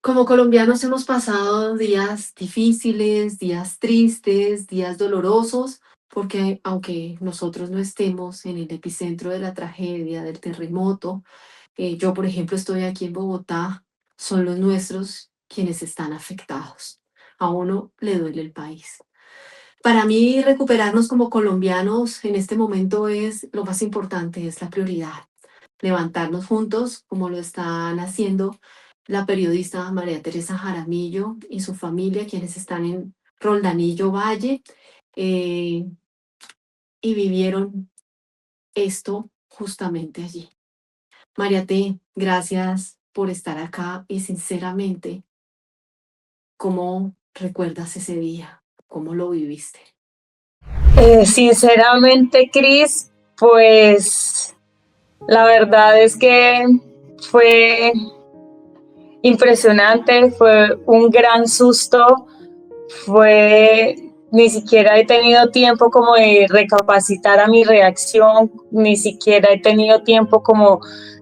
Como colombianos hemos pasado días difíciles, días tristes, días dolorosos, porque aunque nosotros no estemos en el epicentro de la tragedia, del terremoto, yo por ejemplo estoy aquí en Bogotá, son los nuestros quienes están afectados. A uno le duele el país. Para mí recuperarnos como colombianos en este momento es lo más importante, es la prioridad. Levantarnos juntos como lo están haciendo la periodista María Teresa Jaramillo y su familia, quienes están en Roldanillo Valle, eh, y vivieron esto justamente allí. María T, gracias por estar acá y sinceramente, ¿cómo recuerdas ese día? ¿Cómo lo viviste? Sinceramente, Cris, pues la verdad es que fue impresionante, fue un gran susto, ni siquiera he tenido tiempo como de recapacitar a mi reacción, ni siquiera he tenido tiempo como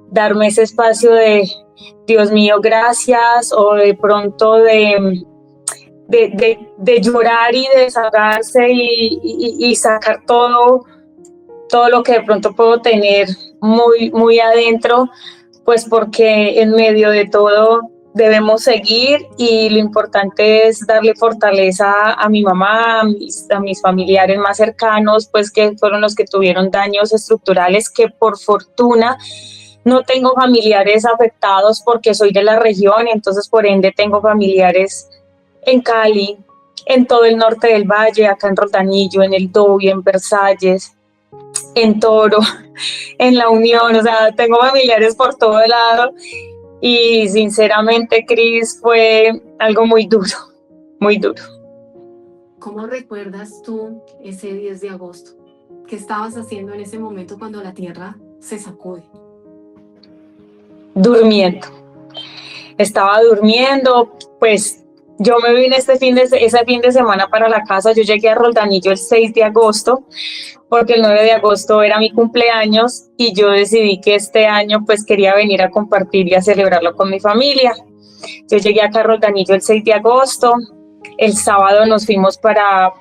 darme ese espacio de Dios mío, gracias, o de pronto de llorar y de desahogarse y sacar todo lo que de pronto puedo tener muy adentro, pues porque en medio de todo debemos seguir y lo importante es darle fortaleza a mi mamá, a mis familiares más cercanos, pues que fueron los que tuvieron daños estructurales, que por fortuna no tengo familiares afectados porque soy de la región, entonces por ende tengo familiares en Cali, en todo el norte del valle, acá en Roldanillo, en el Dovi, en Versalles, en Toro, en La Unión, o sea, tengo familiares por todo lado y sinceramente, Cris, fue algo muy duro, muy duro. ¿Cómo recuerdas tú ese 10 de agosto? ¿Qué estabas haciendo en ese momento cuando la tierra se sacude? Durmiendo. Estaba durmiendo, pues yo me vine ese fin de semana para la casa, yo llegué a Roldanillo el 6 de agosto, porque el 9 de agosto era mi cumpleaños y yo decidí que este año pues quería venir a compartir y a celebrarlo con mi familia. Yo llegué acá a Roldanillo el 6 de agosto, el sábado nos fuimos para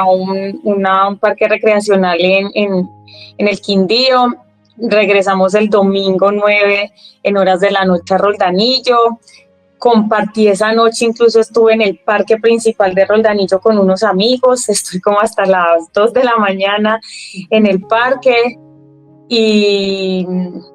un parque recreacional en el Quindío, regresamos el domingo 9 en horas de la noche a Roldanillo, compartí esa noche, incluso estuve en el parque principal de Roldanillo con unos amigos, estoy como hasta las 2 de la mañana en el parque y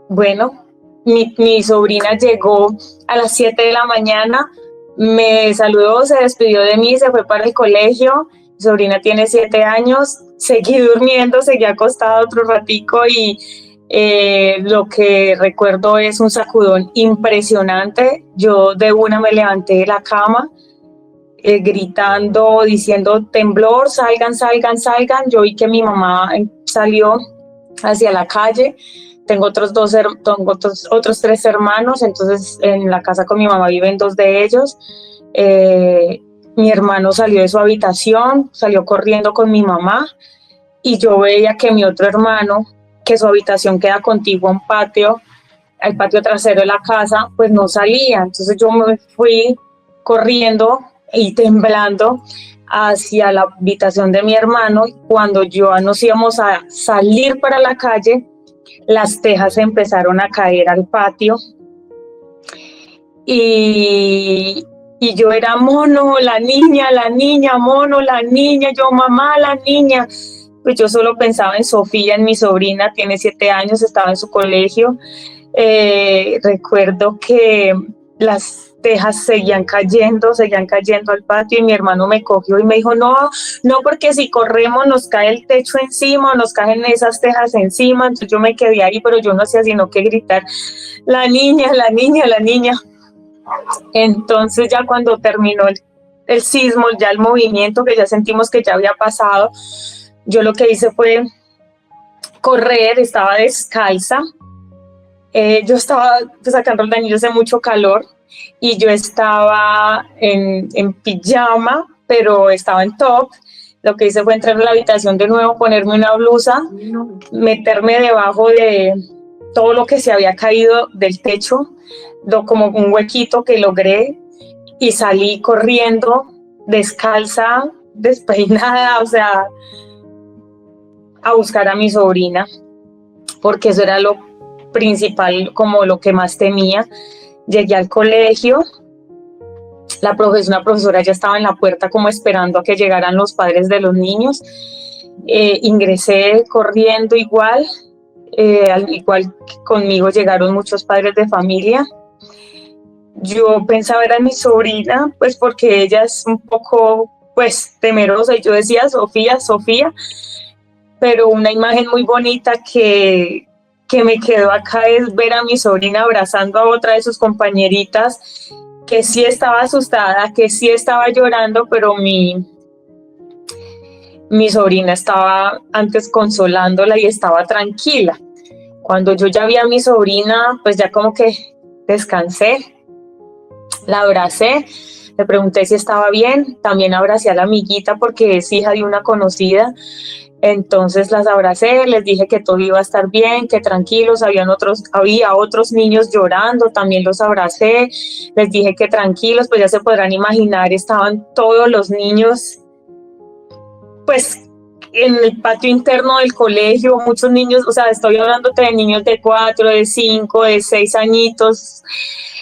bueno, mi sobrina llegó a las 7 de la mañana, me saludó, se despidió de mí, se fue para el colegio. Mi sobrina tiene 7 años, seguí durmiendo, seguí acostada otro ratico y lo que recuerdo es un sacudón impresionante. Yo de una me levanté de la cama, gritando, diciendo temblor, salgan, salgan, salgan. Yo vi que mi mamá salió hacia la calle. Tengo otros 3 hermanos, entonces en la casa con mi mamá viven 2 de ellos. Mi hermano salió de su habitación, salió corriendo con mi mamá y yo veía que mi otro hermano, que su habitación queda contigua a un patio, al patio trasero de la casa, pues no salía. Entonces yo me fui corriendo y temblando hacia la habitación de mi hermano. Cuando ya nos íbamos a salir para la calle, las tejas empezaron a caer al patio y yo era mono, la niña, mono, la niña, yo mamá, la niña. Pues yo solo pensaba en Sofía, en mi sobrina, tiene 7 años, estaba en su colegio. Recuerdo que las tejas seguían cayendo al patio y mi hermano me cogió y me dijo, no, no, porque si corremos nos cae el techo encima, nos caen esas tejas encima. Entonces yo me quedé ahí, pero yo no hacía sino que gritar, la niña, la niña, la niña. Entonces ya cuando terminó el sismo, ya el movimiento que ya sentimos que ya había pasado, yo lo que hice fue correr, estaba descalza. Yo estaba sacando el daño, hace mucho calor y yo estaba en pijama, pero estaba en top. Lo que hice fue entrar a la habitación de nuevo, ponerme una blusa, meterme debajo todo lo que se había caído del techo, como un huequito que logré, y salí corriendo descalza, despeinada, o sea, a buscar a mi sobrina, porque eso era lo principal, como lo que más temía. Llegué al colegio, una profesora ya estaba en la puerta como esperando a que llegaran los padres de los niños. Ingresé corriendo igual, al igual que conmigo llegaron muchos padres de familia. Yo pensaba era mi sobrina, pues porque ella es un poco pues temerosa, y yo decía Sofía, Sofía, pero una imagen muy bonita que me quedó acá es ver a mi sobrina abrazando a otra de sus compañeritas, que sí estaba asustada, que sí estaba llorando, pero mi sobrina estaba antes consolándola y estaba tranquila. Cuando yo ya vi a mi sobrina, pues ya como que descansé, la abracé, le pregunté si estaba bien, también abracé a la amiguita porque es hija de una conocida. Entonces las abracé, les dije que todo iba a estar bien, que tranquilos, había otros niños llorando, también los abracé, les dije que tranquilos, pues ya se podrán imaginar, estaban todos los niños, pues en el patio interno del colegio, muchos niños, o sea, estoy hablando de niños de 4, de 5, de 6 añitos.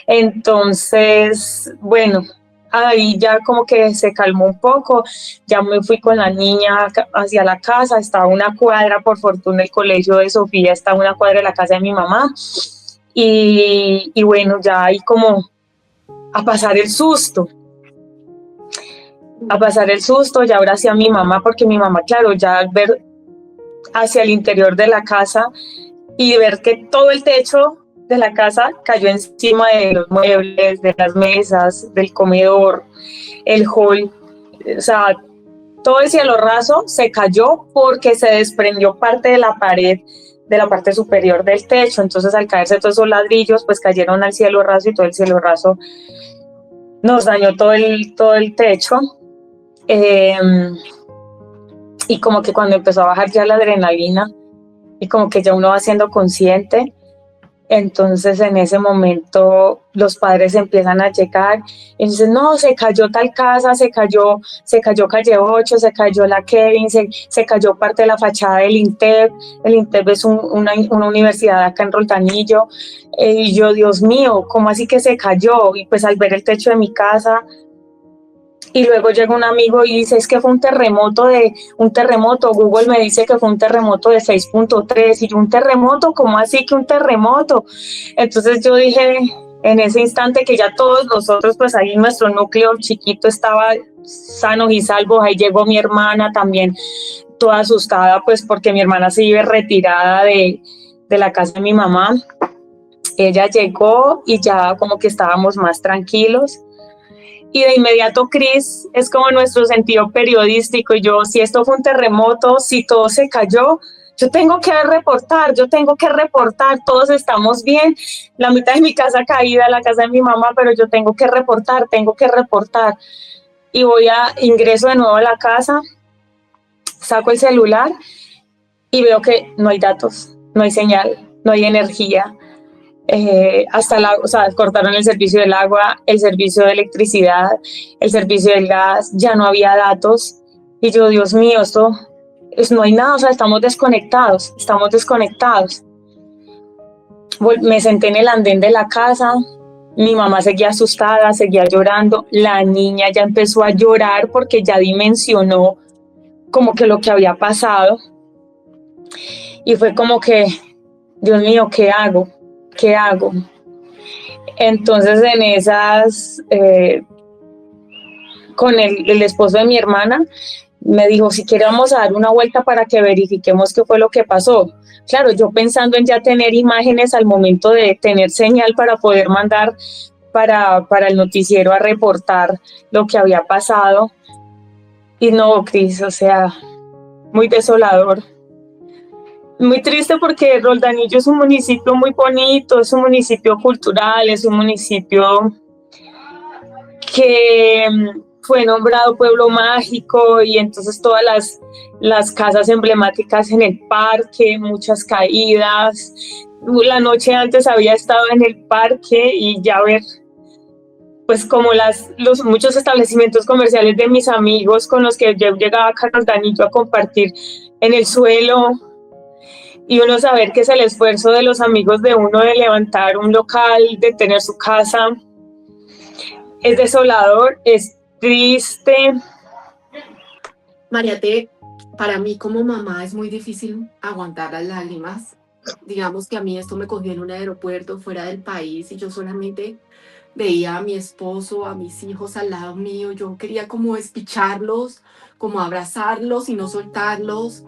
Entonces, bueno, ahí ya como que se calmó un poco, ya me fui con la niña hacia la casa, estaba a una cuadra, por fortuna el colegio de Sofía está a una cuadra de la casa de mi mamá, y bueno, ya ahí como a pasar el susto, ya ahora sí a mi mamá, porque mi mamá, claro, ya al ver hacia el interior de la casa y ver que todo el techo de la casa cayó encima de los muebles, de las mesas, del comedor, el hall, o sea, todo el cielo raso se cayó porque se desprendió parte de la pared, de la parte superior del techo. Entonces al caerse todos esos ladrillos, pues cayeron al cielo raso, y todo el cielo raso nos dañó todo el techo. Y como que cuando empezó a bajar ya la adrenalina y como que ya uno va siendo consciente, entonces en ese momento los padres empiezan a llegar y dicen, no, se cayó tal casa, se cayó calle 8, se cayó la Kevin, se cayó parte de la fachada del INTEP. El INTEP es una universidad acá en Roldanillo, y yo, Dios mío, ¿cómo así que se cayó? Y pues al ver el techo de mi casa, y luego llega un amigo y dice, es que fue un terremoto, Google me dice que fue un terremoto de 6.3, y yo, ¿un terremoto? ¿Cómo así que un terremoto? Entonces yo dije, en ese instante que ya todos nosotros, pues ahí nuestro núcleo chiquito estaba sanos y salvos, ahí llegó mi hermana también, toda asustada, pues porque mi hermana se iba retirada de la casa de mi mamá. Ella llegó y ya como que estábamos más tranquilos. Y de inmediato Cris es como nuestro sentido periodístico, y yo, si esto fue un terremoto, si todo se cayó, yo tengo que reportar, todos estamos bien, la mitad de mi casa caída, la casa de mi mamá, pero yo tengo que reportar. Y ingreso de nuevo a la casa, saco el celular y veo que no hay datos, no hay señal, no hay energía. Cortaron el servicio del agua, el servicio de electricidad, el servicio del gas, ya no había datos. Y yo, Dios mío, no hay nada, o sea, estamos desconectados. Me senté en el andén de la casa, mi mamá seguía asustada, seguía llorando, la niña ya empezó a llorar porque ya dimensionó como que lo que había pasado, y fue como que, Dios mío, ¿qué hago? Entonces en esas, con el esposo de mi hermana, me dijo, si quiere vamos a dar una vuelta para que verifiquemos qué fue lo que pasó. Claro, yo pensando en ya tener imágenes al momento de tener señal para poder mandar para el noticiero a reportar lo que había pasado. Y no, Cris, o sea, muy desolador. Muy triste porque Roldanillo es un municipio muy bonito, es un municipio cultural, es un municipio que fue nombrado pueblo mágico, y entonces todas las casas emblemáticas en el parque, muchas caídas, la noche antes había estado en el parque y ya ver pues como los muchos establecimientos comerciales de mis amigos con los que yo llegaba a Carlos Danillo a compartir en el suelo, y uno saber que es el esfuerzo de los amigos de uno de levantar un local, de tener su casa, es desolador, es triste. Mariate, para mí como mamá es muy difícil aguantar las lágrimas. Digamos que a mí esto me cogió en un aeropuerto fuera del país y yo solamente veía a mi esposo, a mis hijos al lado mío. Yo quería como despicharlos, como abrazarlos y no soltarlos.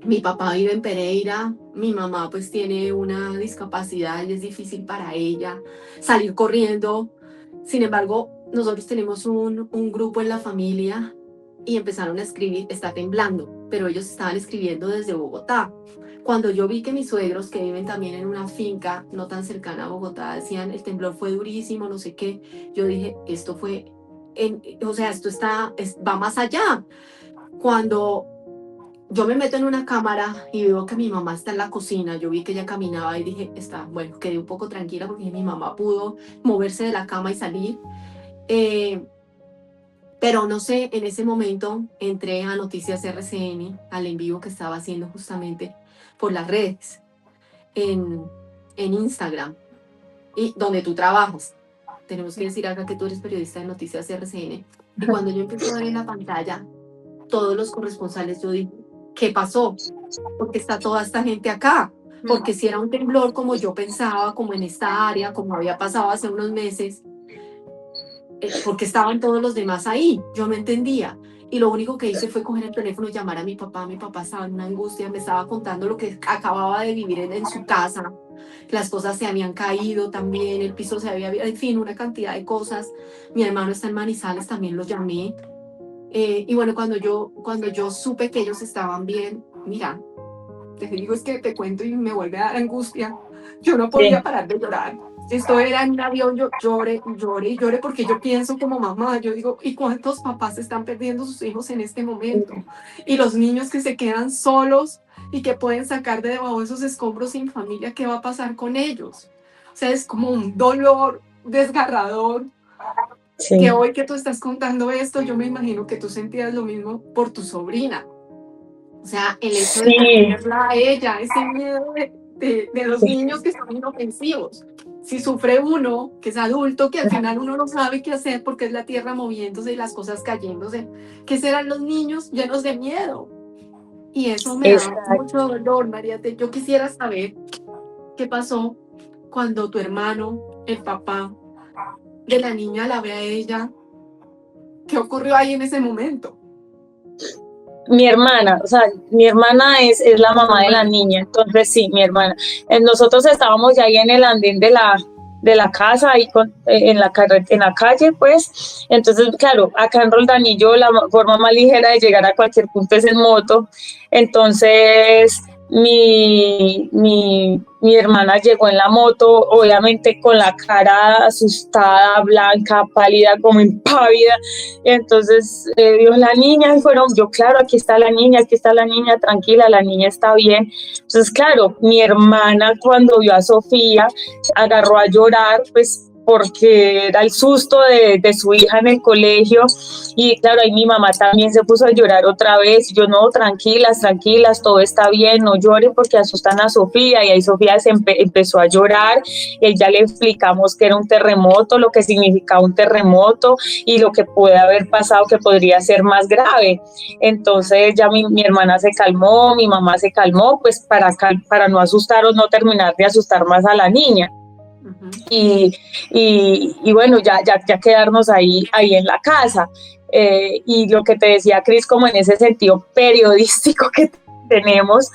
Mi papá vive en Pereira, mi mamá pues tiene una discapacidad y es difícil para ella salir corriendo. Sin embargo, nosotros tenemos un grupo en la familia y empezaron a escribir, está temblando, pero ellos estaban escribiendo desde Bogotá. Cuando yo vi que mis suegros, que viven también en una finca no tan cercana a Bogotá, decían el temblor fue durísimo, no sé qué, yo dije, esto fue, o sea, esto va más allá. Cuando yo me meto en una cámara y veo que mi mamá está en la cocina, yo vi que ella caminaba y dije, bueno, quedé un poco tranquila porque mi mamá pudo moverse de la cama y salir. Pero no sé, en ese momento entré a Noticias RCN, al en vivo que estaba haciendo justamente por las redes, en Instagram, y donde tú trabajas. Tenemos que decir acá que tú eres periodista de Noticias RCN. Y cuando yo empecé a ver en la pantalla todos los corresponsales, yo dije, ¿qué pasó? Porque está toda esta gente acá. Porque si era un temblor como yo pensaba, como en esta área, como había pasado hace unos meses, porque estaban todos los demás ahí, yo no entendía. Y lo único que hice fue coger el teléfono y llamar a mi papá. Mi papá estaba en una angustia, me estaba contando lo que acababa de vivir en su casa. Las cosas se habían caído también, el piso se había, en fin, una cantidad de cosas. Mi hermano está en Manizales, también lo llamé. Y bueno, cuando yo supe que ellos estaban bien, mira, te digo, es que te cuento y me vuelve a dar angustia. Yo no podía parar de llorar. Esto era en un avión, yo lloré y lloré y lloré porque yo pienso como mamá, yo digo, ¿y cuántos papás están perdiendo sus hijos en este momento? Y los niños que se quedan solos y que pueden sacar de debajo esos escombros sin familia, ¿qué va a pasar con ellos? O sea, es como un dolor desgarrador. Sí. Que hoy que tú estás contando esto, yo me imagino que tú sentías lo mismo por tu sobrina. O sea, el hecho de tenerla a ella, ese miedo de los niños que son inofensivos. Si sufre uno, que es adulto, que al final uno no sabe qué hacer porque es la tierra moviéndose y las cosas cayéndose, ¿qué serán los niños llenos de miedo? Y eso me da mucho dolor, Mariate. Yo quisiera saber qué pasó cuando tu hermano, el papá de la niña, la ve a ella. ¿Qué ocurrió ahí en ese momento? Mi hermana, o sea, mi hermana es la mamá de la niña, entonces sí, mi hermana. Nosotros estábamos ya ahí en el andén de la casa, ahí en la calle, pues. Entonces, claro, acá en Roldanillo la forma más ligera de llegar a cualquier punto es en moto. Entonces, mi hermana llegó en la moto, obviamente con la cara asustada, blanca, pálida, como impávida. Entonces vio la niña y fueron, yo claro, aquí está la niña, tranquila, la niña está bien. Entonces claro, mi hermana cuando vio a Sofía agarró a llorar, pues porque era el susto de su hija en el colegio, y claro, ahí mi mamá también se puso a llorar otra vez. Yo, no, tranquilas, todo está bien, no lloren porque asustan a Sofía. Y ahí Sofía empezó a llorar, y ya le explicamos que era un terremoto, lo que significaba un terremoto y lo que puede haber pasado, que podría ser más grave. Entonces ya mi hermana se calmó, mi mamá se calmó, pues para no asustar o no terminar de asustar más a la niña. Y bueno, ya quedarnos ahí en la casa. Y lo que te decía, Cris, como en ese sentido periodístico que tenemos,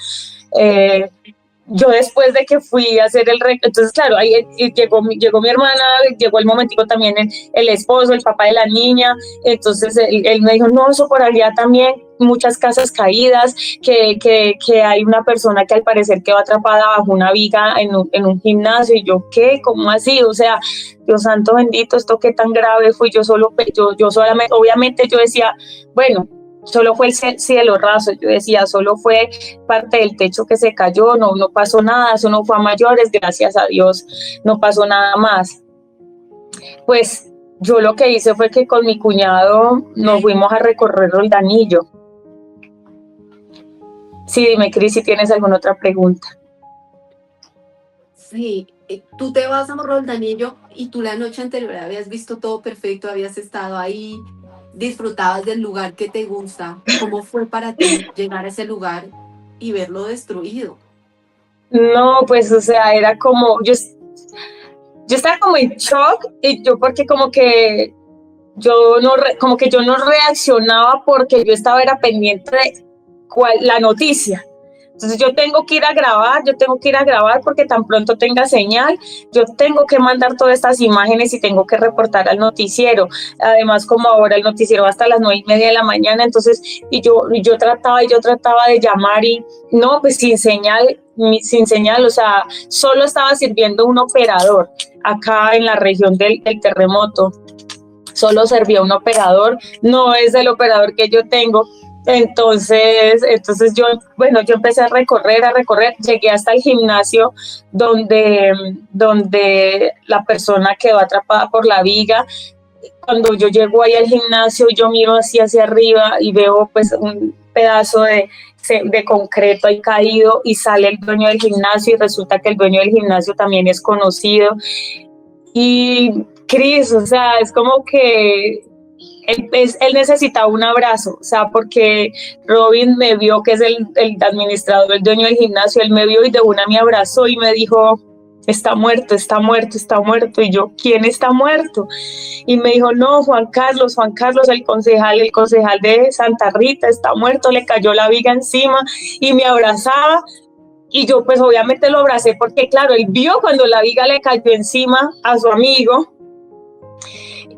yo después de que fui a hacer entonces claro, ahí llegó mi hermana, llegó el momentico también el esposo, el papá de la niña. Entonces él me dijo, no, eso por allá también, muchas casas caídas, que hay una persona que al parecer quedó atrapada bajo una viga en un gimnasio. Y yo, ¿qué? ¿Cómo así? O sea, Dios santo bendito, esto qué tan grave fue. Yo solamente, obviamente yo decía, bueno, solo fue el cielo raso. Yo decía, solo fue parte del techo que se cayó, no pasó nada, eso no fue a mayores, gracias a Dios, no pasó nada más. Pues yo lo que hice fue que con mi cuñado nos fuimos a recorrer Roldanillo. Sí, dime, Cris, si tienes alguna otra pregunta. Sí, tú te vas a Roldanillo y tú la noche anterior habías visto todo perfecto, habías estado ahí, disfrutabas del lugar que te gusta. ¿Cómo fue para ti llegar a ese lugar y verlo destruido? No, pues, o sea, era como, yo estaba como en shock, y yo porque como que como que yo no reaccionaba porque yo estaba era pendiente de la noticia. Entonces yo tengo que ir a grabar porque tan pronto tenga señal, yo tengo que mandar todas estas imágenes y tengo que reportar al noticiero. Además, como ahora el noticiero va hasta las 9:30 de la mañana, entonces, y yo trataba de llamar y no, pues sin señal, o sea, solo estaba sirviendo un operador acá en la región del terremoto. Solo servía un operador, no es el operador que yo tengo. Entonces yo empecé a recorrer, llegué hasta el gimnasio donde la persona quedó atrapada por la viga. Cuando yo llego ahí al gimnasio, yo miro hacia arriba y veo pues un pedazo de concreto ahí caído y sale el dueño del gimnasio y resulta que el dueño del gimnasio también es conocido. Y Cris, o sea, es como que él necesitaba un abrazo, o sea, porque Robin me vio, que es el administrador, el dueño del gimnasio, él me vio y de una me abrazó y me dijo, está muerto, está muerto, está muerto. Y yo, ¿quién está muerto? Y me dijo, no, Juan Carlos, el concejal de Santa Rita está muerto, le cayó la viga encima y me abrazaba. Y yo pues obviamente lo abracé porque claro, él vio cuando la viga le cayó encima a su amigo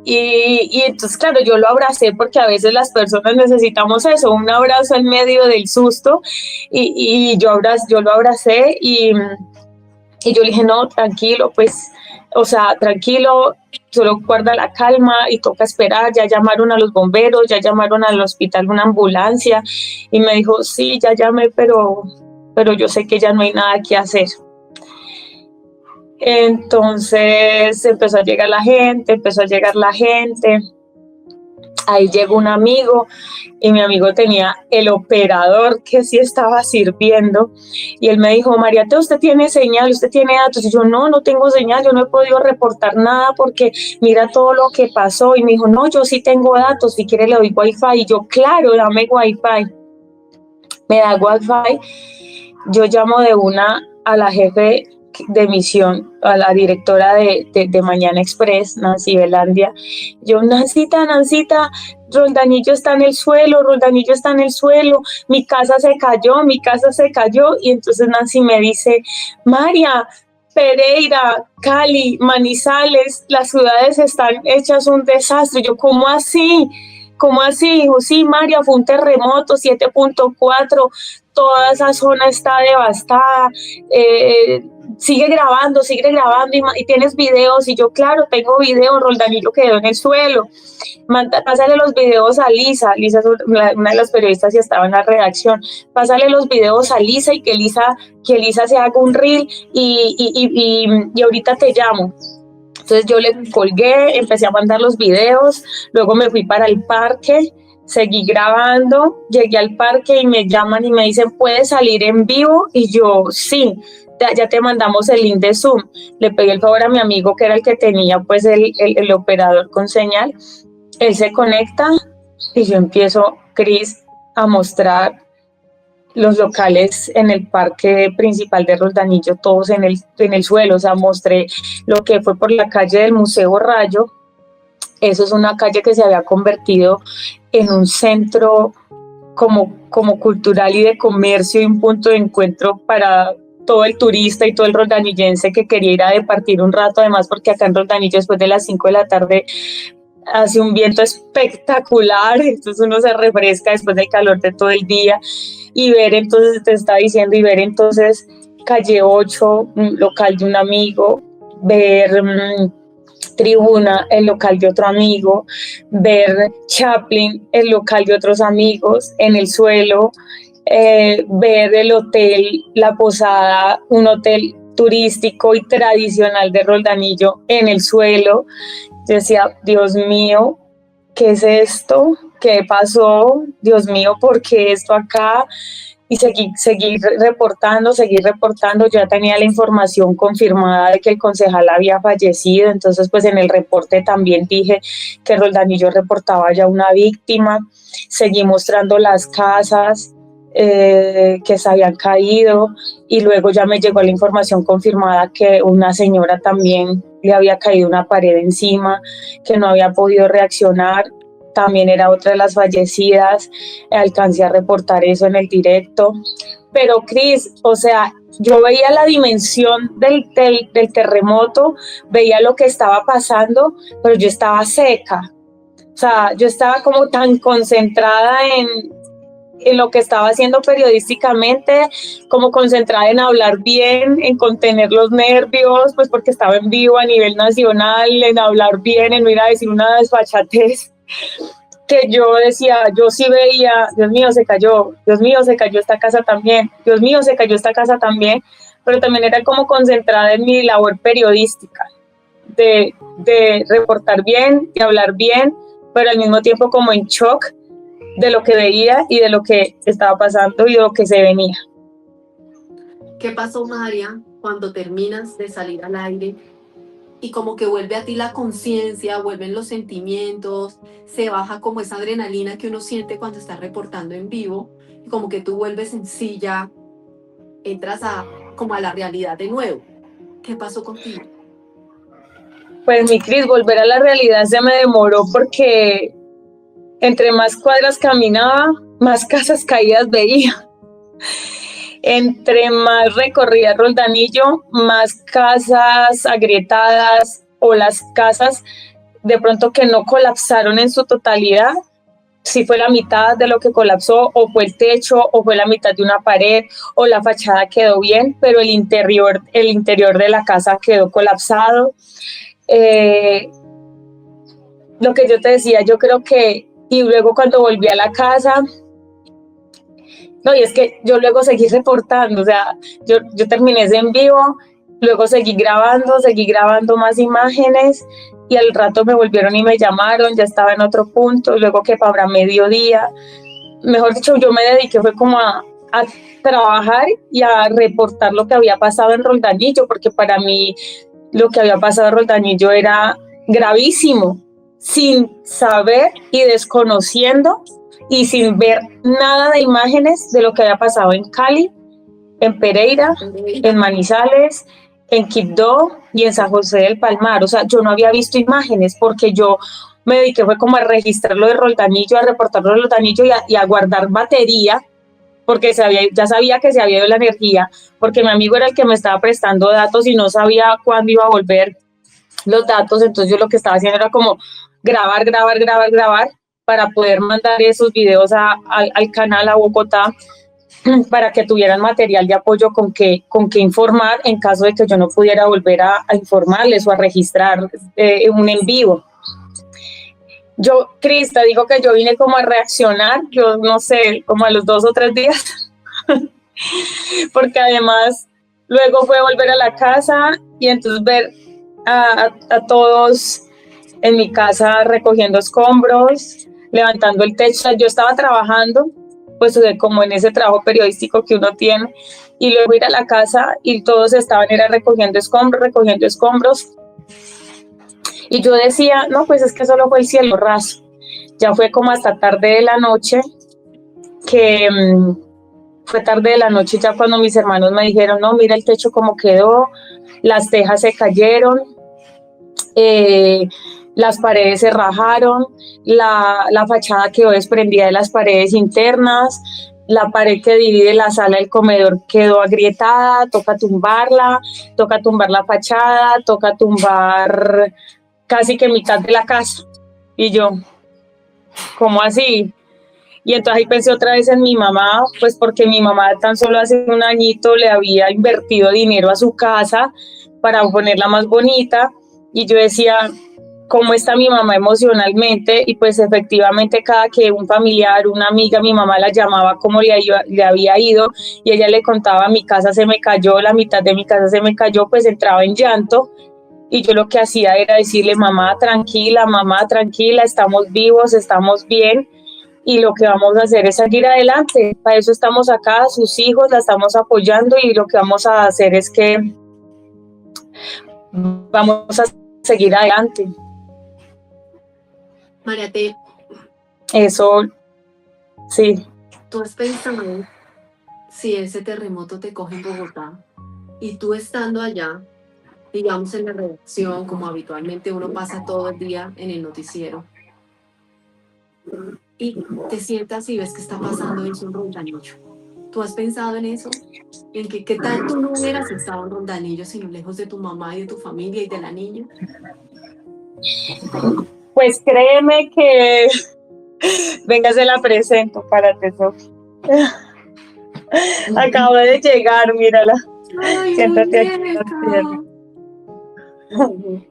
y entonces claro, yo lo abracé porque a veces las personas necesitamos eso, un abrazo en medio del susto y yo lo abracé y yo le dije, no, tranquilo, pues, o sea, tranquilo, solo guarda la calma y toca esperar, ya llamaron a los bomberos, ya llamaron al hospital una ambulancia y me dijo, sí, ya llamé, pero yo sé que ya no hay nada que hacer. Entonces empezó a llegar la gente, ahí llegó un amigo y mi amigo tenía el operador que sí estaba sirviendo y él me dijo, Mariate, ¿usted tiene señal? ¿Usted tiene datos? Y yo, no tengo señal, yo no he podido reportar nada porque mira todo lo que pasó. Y me dijo, no, yo sí tengo datos, si quiere le doy wifi. Y yo, claro, dame wifi. Me da wifi. Yo llamo de una a la jefe de misión, a la directora de Mañana Express, Nancy Velandia. Yo, Nancita, Roldanillo está en el suelo, mi casa se cayó. Y entonces Nancy me dice, María, Pereira, Cali, Manizales, las ciudades están hechas un desastre. Yo, ¿cómo así? Dijo, sí, María, fue un terremoto 7.4, toda esa zona está devastada, sigue grabando y tienes videos. Y yo, claro, tengo videos, Roldanillo quedó en el suelo. Pásale los videos a Lisa es una de las periodistas y estaba en la redacción, pásale los videos a Lisa y que Lisa se haga un reel y ahorita te llamo. Entonces yo le colgué, empecé a mandar los videos, luego me fui para el parque, seguí grabando, llegué al parque y me llaman y me dicen, ¿puedes salir en vivo? Y yo, sí, ya te mandamos el link de Zoom. Le pedí el favor a mi amigo, que era el que tenía pues el operador con señal. Él se conecta y yo empiezo, Cris, a mostrar los locales en el parque principal de Roldanillo, todos en el suelo. O sea, mostré lo que fue por la calle del Museo Rayo. Eso es una calle que se había convertido en un centro como cultural y de comercio y un punto de encuentro para todo el turista y todo el roldanillense que quería ir a departir un rato, además porque acá en Roldanillo después de las 5 de la tarde hace un viento espectacular, entonces uno se refresca después del calor de todo el día. Y ver entonces, te estaba diciendo, calle 8, un local de un amigo, ver Tribuna, el local de otro amigo, ver Chaplin, el local de otros amigos, en el suelo, ver el hotel, la posada, un hotel turístico y tradicional de Roldanillo en el suelo. Yo decía, Dios mío, ¿qué es esto? ¿Qué pasó? Dios mío, ¿por qué esto acá? Y seguir reportando. Yo ya tenía la información confirmada de que el concejal había fallecido, entonces pues en el reporte también dije que Roldanillo reportaba ya una víctima. Seguí mostrando las casas que se habían caído, y luego ya me llegó la información confirmada que una señora también le había caído una pared encima, que no había podido reaccionar, también era otra de las fallecidas. Alcancé a reportar eso en el directo. Pero Cris, o sea, yo veía la dimensión del terremoto, veía lo que estaba pasando, pero yo estaba seca. O sea, yo estaba como tan concentrada en lo que estaba haciendo periodísticamente, como concentrada en hablar bien, en contener los nervios, pues porque estaba en vivo a nivel nacional, en hablar bien, en no ir a decir una desfachatez, que yo decía, yo sí veía, Dios mío, se cayó esta casa también, Dios mío, se cayó esta casa también, pero también era como concentrada en mi labor periodística, de reportar bien, de hablar bien, pero al mismo tiempo como en shock de lo que veía y de lo que estaba pasando y de lo que se venía. ¿Qué pasó, María, cuando terminas de salir al aire y como que vuelve a ti la conciencia, vuelven los sentimientos, se baja como esa adrenalina que uno siente cuando está reportando en vivo, y como que tú vuelves en sí ya, entras como a la realidad de nuevo? ¿Qué pasó contigo? Pues mi Cris, volver a la realidad se me demoró porque entre más cuadras caminaba, más casas caídas veía. Entre más recorría Roldanillo, más casas agrietadas, o las casas de pronto que no colapsaron en su totalidad, si fue la mitad de lo que colapsó, o fue el techo, o fue la mitad de una pared, o la fachada quedó bien, pero el interior de la casa quedó colapsado. Lo que yo te decía, yo creo que, y luego cuando volví a la casa, no, y es que yo luego seguí reportando, o sea, yo terminé ese en vivo, luego seguí grabando más imágenes, y al rato me volvieron y me llamaron, ya estaba en otro punto, luego que para mediodía, mejor dicho, yo me dediqué fue como a trabajar y a reportar lo que había pasado en Roldanillo, porque para mí lo que había pasado en Roldanillo era gravísimo, sin saber y desconociendo y sin ver nada de imágenes de lo que había pasado en Cali, en Pereira, en Manizales, en Quibdó y en San José del Palmar. O sea, yo no había visto imágenes porque yo me dediqué fue como a registrar lo de Roldanillo, a reportar lo de Roldanillo y a guardar batería, porque ya sabía que se había ido la energía, porque mi amigo era el que me estaba prestando datos y no sabía cuándo iba a volver los datos. Entonces yo lo que estaba haciendo era como grabar para poder mandar esos videos al canal, a Bogotá, para que tuvieran material de apoyo con que informar en caso de que yo no pudiera volver a informarles o a registrar un en vivo. Yo, Cris, te digo que yo vine como a reaccionar, yo no sé, como a los 2 o 3 días, porque además luego fue volver a la casa y entonces ver a todos en mi casa recogiendo escombros, levantando el techo. Yo estaba trabajando, pues como en ese trabajo periodístico que uno tiene, y luego ir a la casa y todos estaban recogiendo escombros. Y yo decía, no, pues es que solo fue el cielo raso. Ya fue como hasta tarde de la noche, ya cuando mis hermanos me dijeron, no, mira el techo como quedó, las tejas se cayeron, las paredes se rajaron, la fachada quedó desprendida de las paredes internas, la pared que divide la sala del comedor quedó agrietada, toca tumbar la fachada, toca tumbar casi que mitad de la casa. Y yo, ¿cómo así? Y entonces ahí pensé otra vez en mi mamá, pues porque mi mamá tan solo hace un añito le había invertido dinero a su casa para ponerla más bonita, y yo decía, ¿cómo está mi mamá emocionalmente? Y pues efectivamente cada que un familiar, una amiga, mi mamá la llamaba cómo le había ido y ella le contaba, mi casa se me cayó, la mitad de mi casa se me cayó, pues entraba en llanto. Y yo lo que hacía era decirle, mamá, tranquila, estamos vivos, estamos bien y lo que vamos a hacer es seguir adelante. Para eso estamos acá, sus hijos la estamos apoyando y lo que vamos a hacer es que vamos a seguir adelante. Mariate, Eso, sí. ¿tú has pensado si ese terremoto te coge en Bogotá y tú estando allá, digamos en la redacción, como habitualmente uno pasa todo el día en el noticiero, y te sientas y ves que está pasando eso en Rondanillo? ¿Tú has pensado en eso? ¿En que qué tal tú no hubieras estado en Rondanillo, sino lejos de tu mamá y de tu familia y de la niña? Pues créeme que, venga, se la presento, párate, Sofi. Acabo de llegar, mírala. ¡Ay, Siéntate aquí. muñeca!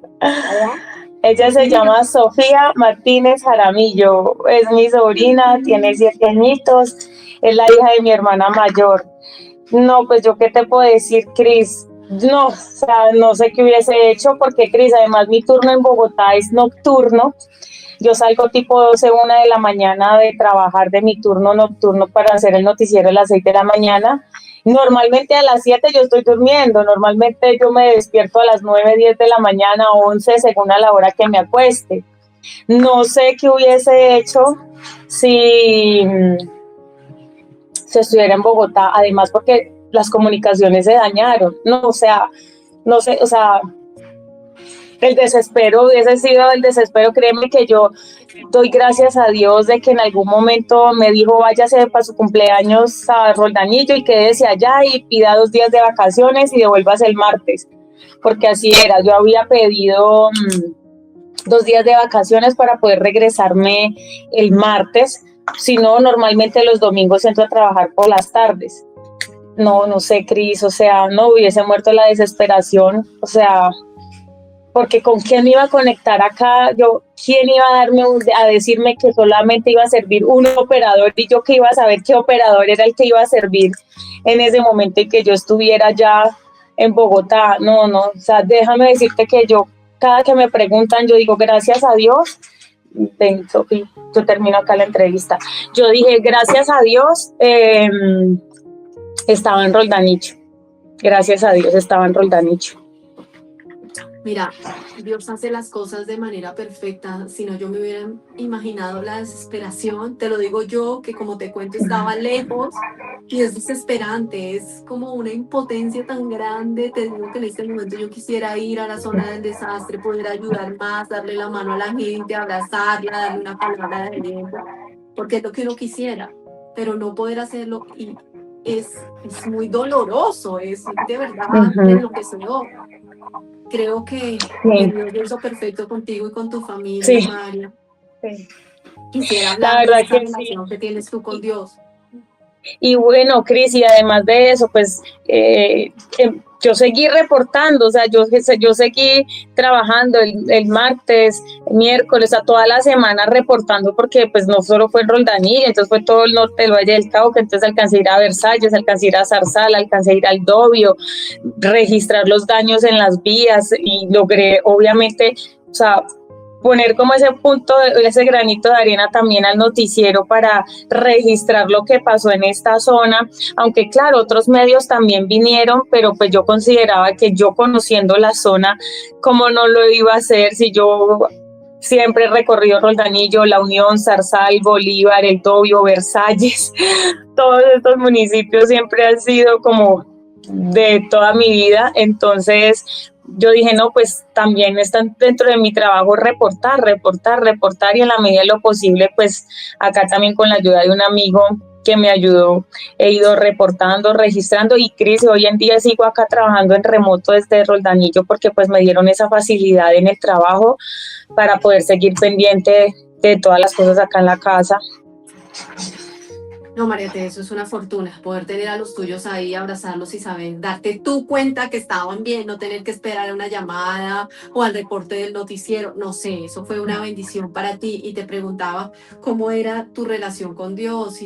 Ella se llama Sofía Martínez Jaramillo, es mi sobrina, tiene 7 añitos, es la hija de mi hermana mayor. No, pues yo qué te puedo decir, Cris, no, o sea, no sé qué hubiese hecho porque, Cris, además mi turno en Bogotá es nocturno. Yo salgo tipo 12, 1 de la mañana de trabajar de mi turno nocturno para hacer el noticiero a las 6 de la mañana. Normalmente a las 7 yo estoy durmiendo, normalmente yo me despierto a las 9, 10 de la mañana, 11, según a la hora que me acueste. No sé qué hubiese hecho si se estuviera en Bogotá, además porque las comunicaciones se dañaron, no, o sea, no sé, o sea, el desespero hubiese sido el desespero, créeme que yo doy gracias a Dios de que en algún momento me dijo váyase para su cumpleaños a Roldanillo y quédese allá y pida 2 días de vacaciones y devuélvase el martes, porque así era, yo había pedido 2 días de vacaciones para poder regresarme el martes, si no, normalmente los domingos entro a trabajar por las tardes. No sé, Cris, o sea, no hubiese muerto la desesperación, o sea, porque con quién me iba a conectar acá, yo, quién iba a a decirme que solamente iba a servir un operador y yo que iba a saber qué operador era el que iba a servir en ese momento y que yo estuviera ya en Bogotá. No, o sea, déjame decirte que yo, cada que me preguntan, yo digo, gracias a Dios. Ven, Sofi, yo termino acá la entrevista. Yo dije, gracias a Dios, estaba en Roldanillo. Gracias a Dios estaba en Roldanillo. Mira, Dios hace las cosas de manera perfecta. Si no, yo me hubiera imaginado la desesperación. Te lo digo yo, que como te cuento, estaba lejos y es desesperante. Es como una impotencia tan grande. Te digo que en este momento yo quisiera ir a la zona del desastre, poder ayudar más, darle la mano a la gente, abrazarla, darle una palabra de aliento, porque es lo que uno quisiera, pero no poder hacerlo y es muy doloroso, es de verdad enloquecedor. Creo que Dios lo hizo perfecto contigo y con tu familia, sí. María. Sí. Quisiera hablar de esta relación que tienes tú con Dios. Y bueno, Cris, y además de eso, pues yo seguí reportando, o sea, yo seguí trabajando el martes, miércoles, a toda la semana reportando, porque pues no solo fue en Roldanillo, entonces fue todo el norte del Valle del Cauca, entonces alcancé a ir a Versalles, alcancé a ir a Zarzal, alcancé a ir al Dobio, registrar los daños en las vías y logré, obviamente, o sea, poner como ese punto, ese granito de arena también al noticiero para registrar lo que pasó en esta zona, aunque claro, otros medios también vinieron, pero pues yo consideraba que yo conociendo la zona, ¿cómo no lo iba a hacer si yo siempre he recorrido Roldanillo, La Unión, Zarzal, Bolívar, El Dobio, Versalles? Todos estos municipios siempre han sido como de toda mi vida, entonces yo dije, no, pues también están dentro de mi trabajo reportar y en la medida de lo posible, pues acá también con la ayuda de un amigo que me ayudó, he ido reportando, registrando y Cris, hoy en día sigo acá trabajando en remoto desde Roldanillo porque pues me dieron esa facilidad en el trabajo para poder seguir pendiente de todas las cosas acá en la casa. No, Mariate, eso es una fortuna, poder tener a los tuyos ahí, abrazarlos y saber, darte tu cuenta que estaban bien, no tener que esperar a una llamada o al reporte del noticiero, no sé, eso fue una bendición para ti. Y te preguntaba cómo era tu relación con Dios,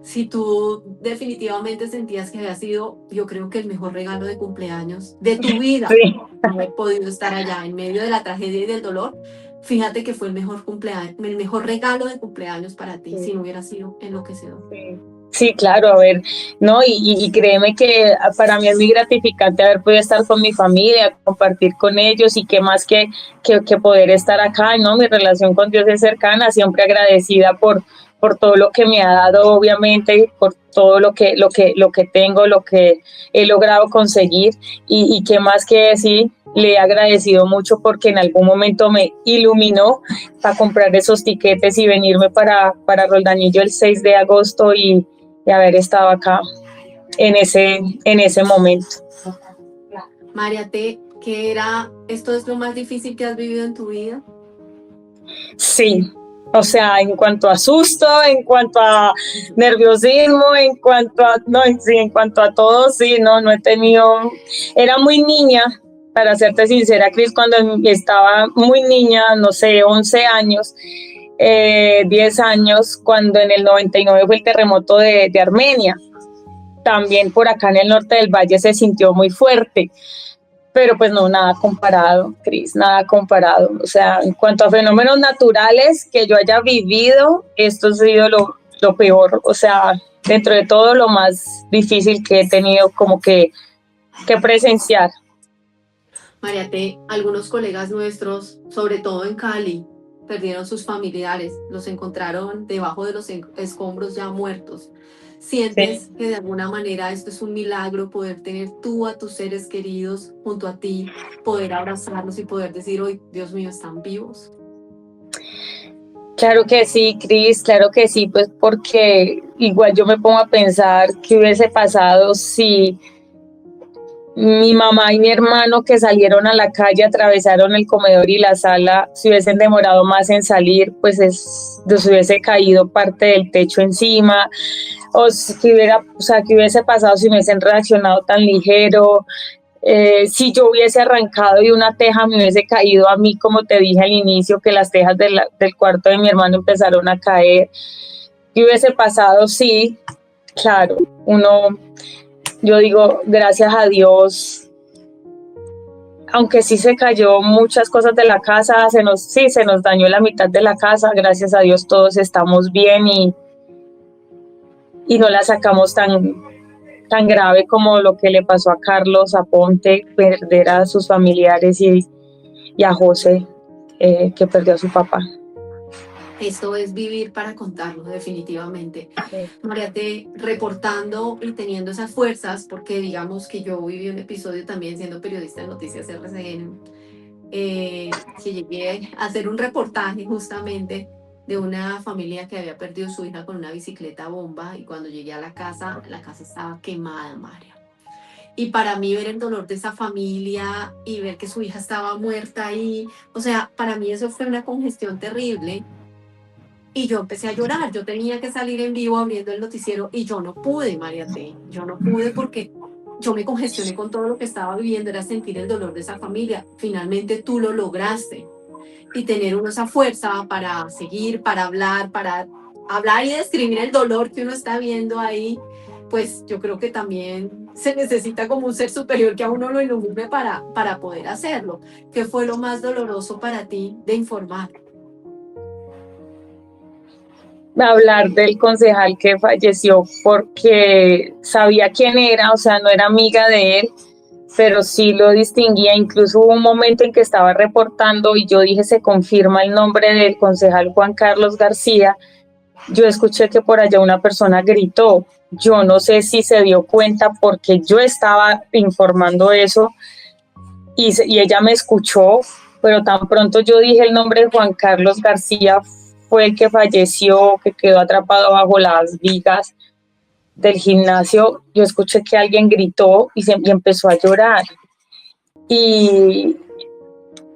si tú definitivamente sentías que había sido, yo creo que el mejor regalo de cumpleaños de tu vida, Sí. haber podido estar allá en medio de la tragedia y del dolor. Fíjate que fue el mejor cumpleaños, el mejor regalo de cumpleaños para ti, si no hubiera sido enloquecedor. Sí, sí, claro, a ver, no, y créeme que para mí es muy gratificante haber podido estar con mi familia, compartir con ellos y qué más que poder estar acá, ¿no? Mi relación con Dios es cercana, siempre agradecida por todo lo que me ha dado, obviamente, por todo lo que tengo, lo que he logrado conseguir y qué más que decir, le he agradecido mucho porque en algún momento me iluminó para comprar esos tiquetes y venirme para Roldanillo el 6 de agosto y haber estado acá en ese momento. Mariate, esto es lo más difícil que has vivido en tu vida? Sí, o sea, en cuanto a susto, en cuanto a nerviosismo, en cuanto a todo, sí, no he tenido, era muy niña, para serte sincera, Cris, cuando estaba muy niña, no sé, 11 años, 10 años, cuando en el 99 fue el terremoto de Armenia. También por acá en el norte del valle se sintió muy fuerte, pero pues no, nada comparado, Cris, nada comparado. O sea, en cuanto a fenómenos naturales que yo haya vivido, esto ha sido lo peor, o sea, dentro de todo lo más difícil que he tenido como que presenciar. Mariate, algunos colegas nuestros, sobre todo en Cali, perdieron sus familiares, los encontraron debajo de los escombros ya muertos. Sí. ¿Sientes que de alguna manera esto es un milagro, poder tener tú a tus seres queridos junto a ti, poder abrazarlos y poder decir hoy, Dios mío, están vivos? Claro que sí, Cris, claro que sí, pues porque igual yo me pongo a pensar qué hubiese pasado si mi mamá y mi hermano que salieron a la calle, atravesaron el comedor y la sala, se hubiesen demorado más en salir, pues les hubiese caído parte del techo encima, o sea, que hubiese pasado si me hubiesen reaccionado tan ligero, si yo hubiese arrancado y una teja me hubiese caído a mí, como te dije al inicio, que las tejas del cuarto de mi hermano empezaron a caer, ¿qué hubiese pasado? Sí, claro, yo digo, gracias a Dios, aunque sí se cayó muchas cosas de la casa, se nos dañó la mitad de la casa, gracias a Dios todos estamos bien y no la sacamos tan grave como lo que le pasó a Carlos Aponte, perder a sus familiares y a José, que perdió a su papá. Esto es vivir para contarlo, definitivamente. Mariate, reportando y teniendo esas fuerzas, porque digamos que yo viví un episodio también siendo periodista de Noticias RCN, que llegué a hacer un reportaje justamente de una familia que había perdido su hija con una bicicleta bomba y cuando llegué a la casa estaba quemada, María. Y para mí ver el dolor de esa familia y ver que su hija estaba muerta ahí, o sea, para mí eso fue una congestión terrible y yo empecé a llorar. Yo tenía que salir en vivo abriendo el noticiero y yo no pude, Mariate. Yo no pude porque yo me congestioné con todo lo que estaba viviendo, era sentir el dolor de esa familia. Finalmente tú lo lograste y tener uno esa fuerza para seguir, para hablar y describir el dolor que uno está viendo ahí, pues yo creo que también se necesita como un ser superior que a uno lo ilumine para poder hacerlo. ¿Qué fue lo más doloroso para ti de informar? Hablar del concejal que falleció porque sabía quién era, o sea, no era amiga de él, pero sí lo distinguía. Incluso hubo un momento en que estaba reportando y yo dije, se confirma el nombre del concejal Juan Carlos García. Yo escuché que por allá una persona gritó. Yo no sé si se dio cuenta porque yo estaba informando eso y ella me escuchó, pero tan pronto yo dije el nombre de Juan Carlos García, fue el que falleció, que quedó atrapado bajo las vigas del gimnasio. Yo escuché que alguien gritó y empezó a llorar. Y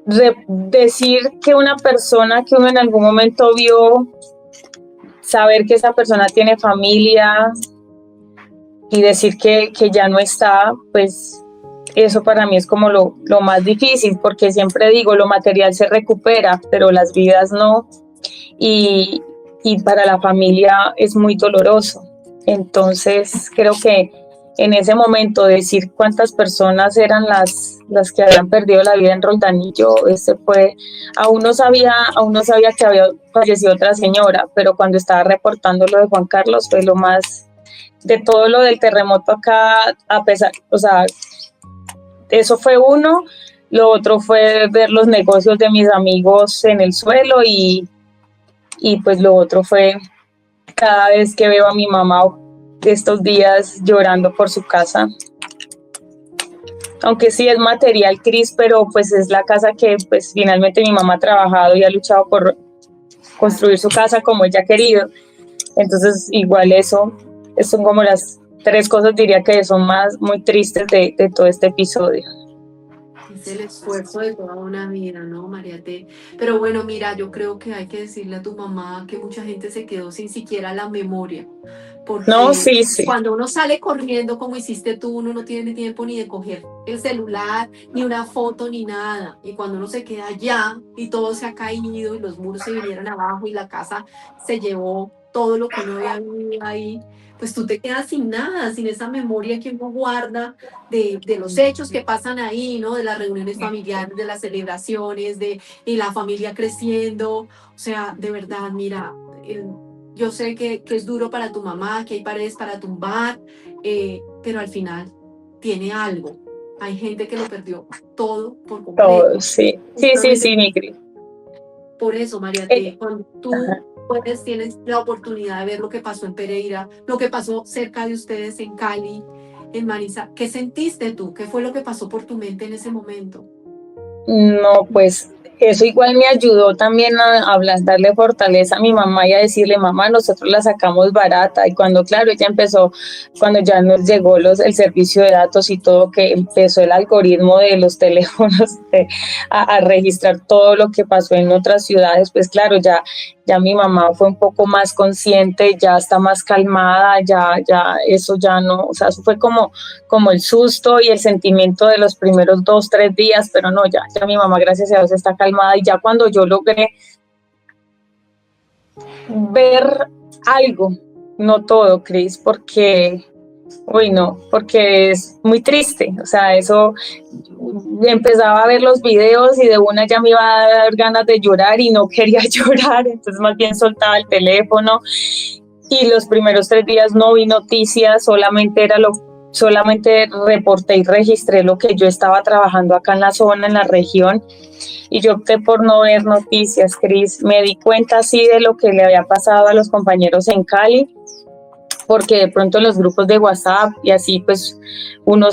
decir que una persona que uno en algún momento vio saber que esa persona tiene familia y decir que ya no está, pues eso para mí es como lo más difícil, porque siempre digo, lo material se recupera, pero las vidas no, y, y para la familia es muy doloroso. Entonces creo que en ese momento decir cuántas personas eran las que habían perdido la vida en Roldanillo, aún no sabía que había fallecido otra señora, pero cuando estaba reportando lo de Juan Carlos fue lo más, de todo lo del terremoto acá, a pesar, o sea, eso fue uno, lo otro fue ver los negocios de mis amigos en el suelo y pues lo otro fue cada vez que veo a mi mamá estos días llorando por su casa. Aunque sí es material, Cris, pero pues es la casa que pues finalmente mi mamá ha trabajado y ha luchado por construir su casa como ella ha querido. Entonces igual eso son como las tres cosas, diría, que son muy tristes de todo este episodio. Es el esfuerzo de toda una vida, ¿no, Mariate? Pero bueno, mira, yo creo que hay que decirle a tu mamá que mucha gente se quedó sin siquiera la memoria, porque no, sí. Cuando uno sale corriendo como hiciste tú, uno no tiene tiempo ni de coger el celular, ni una foto, ni nada. Y cuando uno se queda allá y todo se ha caído y los muros se vinieron abajo y la casa se llevó todo lo que uno había vivido ahí, pues tú te quedas sin nada, sin esa memoria que uno guarda de los hechos que pasan ahí, ¿no? De las reuniones familiares, de las celebraciones, y la familia creciendo. O sea, de verdad, mira, yo sé que es duro para tu mamá, que hay paredes para tumbar, pero al final tiene algo. Hay gente que lo perdió todo por completo. Todo, sí, mi Cris. Por eso, María, cuando tú tienes la oportunidad de ver lo que pasó en Pereira, lo que pasó cerca de ustedes en Cali, en Manizales, ¿qué sentiste tú? ¿Qué fue lo que pasó por tu mente en ese momento? No, pues eso igual me ayudó también a darle fortaleza a mi mamá y a decirle, mamá, nosotros la sacamos barata. Y cuando, claro, cuando ya nos llegó el servicio de datos y todo, que empezó el algoritmo de los teléfonos a registrar todo lo que pasó en otras ciudades, pues claro, ya mi mamá fue un poco más consciente, ya está más calmada, ya eso ya no, o sea, eso fue como el susto y el sentimiento de los primeros 2-3 días, pero no, ya mi mamá, gracias a Dios, está calmada. Y ya cuando yo logré ver algo, no todo, Cris, porque es muy triste, o sea, eso, empezaba a ver los videos y de una ya me iba a dar ganas de llorar y no quería llorar, entonces más bien soltaba el teléfono. Y los primeros 3 días no vi noticias, solamente reporté y registré lo que yo estaba trabajando acá en la zona, en la región, y yo opté por no ver noticias, Cris. Me di cuenta así de lo que le había pasado a los compañeros en Cali, porque de pronto en los grupos de WhatsApp y así pues uno